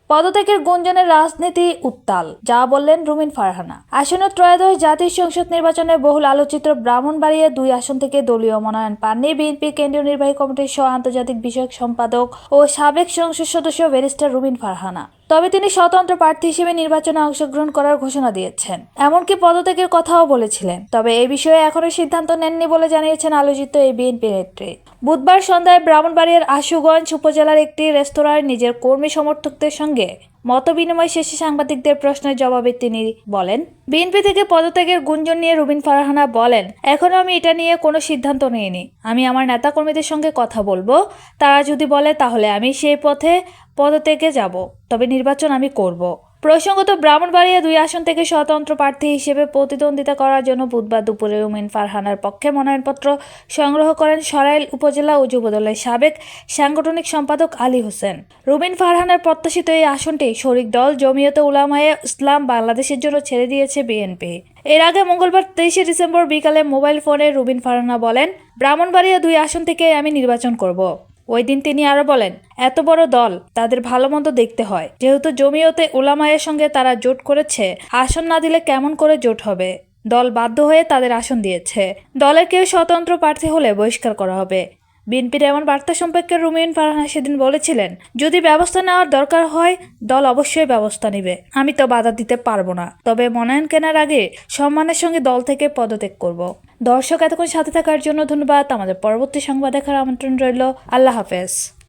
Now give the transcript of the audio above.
পদত্যাগের গুঞ্জনে রাজনীতি উত্তাল, যা বললেন রুমিন ফারহানা। আসন্ন ত্রয়োদশ জাতীয় সংসদ নির্বাচনে বহুল আলোচিত ব্রাহ্মণবাড়িয়া 2 আসন থেকে দলীয় মনোনয়ন পাননি বিএনপি কেন্দ্রীয় নির্বাহী কমিটির সহ আন্তর্জাতিক বিষয়ক সম্পাদক ও সাবেক সংসদ সদস্য ব্যারিস্টার রুমিন ফারহানা। তবে তিনি স্বতন্ত্র প্রার্থী হিসেবে নির্বাচনে অংশগ্রহণ করার ঘোষণা দিয়েছেন, এমনকি পদত্যাগের কথাও বলেছিলেন। তবে এই বিষয়ে এখনো সিদ্ধান্ত নেননি বলে জানিয়েছেন আলোচিত এই বিএনপি নেত্রী। বুধবার সন্ধ্যায় ব্রাহ্মণবাড়িয়ার আশুগঞ্জ উপজেলার একটি রেস্তোরাঁয় নিজের কর্মী সমর্থকদের সঙ্গে মতবিনিময় শেষে সাংবাদিকদের প্রশ্নের জবাবে তিনি বলেন, বিএনপি থেকে পদত্যাগের গুঞ্জন নিয়ে রুমিন ফারহানা বলেন, এখনো আমি এটা নিয়ে কোনো সিদ্ধান্ত নিইনি। আমি আমার নেতাকর্মীদের সঙ্গে কথা বলবো, তারা যদি বলে তাহলে আমি সেই পথে পদত্যাগে যাব, তবে নির্বাচন আমি করব। প্রসঙ্গত, ব্রাহ্মণবাড়িয়া 2 আসন থেকে স্বতন্ত্র প্রার্থী হিসেবে প্রতিদ্বন্দ্বিতা করার জন্য বুধবার দুপুরে রুমিন ফারহানার পক্ষে মনোনয়নপত্র সংগ্রহ করেন সরাইল উপজেলা ও যুবদলের সাবেক সাংগঠনিক সম্পাদক আলী হোসেন। রুমিন ফারহানার প্রত্যাশিত এই আসনটি শরিক দল জমিয়তে উলামায়ে ইসলাম বাংলাদেশের জন্য ছেড়ে দিয়েছে বিএনপি। এর আগে মঙ্গলবার 23 ডিসেম্বর বিকালে মোবাইল ফোনে রুমিন ফারহানা বলেন, ব্রাহ্মণবাড়িয়া 2 আসন থেকে আমি নির্বাচন করব। ওই দিন তিনি আরো বলেন, এত বড় দল, তাদের ভালো মন্দ দেখতে হয়। যেহেতু জমিয়তে উলামায়ের সঙ্গে তারা জোট করেছে, আসন না দিলে কেমন করে জোট হবে? দল বাধ্য হয়ে তাদের আসন দিয়েছে। দলের কেউ স্বতন্ত্র প্রার্থী হলে বহিষ্কার করা হবে। বিএনপির এমন বার্তা সম্পর্কে রুমিন ফারহানা সেদিন বলেছিলেন, যদি ব্যবস্থা নেওয়ার দরকার হয় দল অবশ্যই ব্যবস্থা নেবে, আমি তো বাধা দিতে পারবো না। তবে মনোনয়ন কেনার আগে সম্মানের সঙ্গে দল থেকে পদত্যাগ করব। দর্শক, এতক্ষণ সাথে থাকার জন্য ধন্যবাদ। আমাদের পরবর্তী সংবাদ দেখার আমন্ত্রণ রইল। আল্লাহ হাফেজ।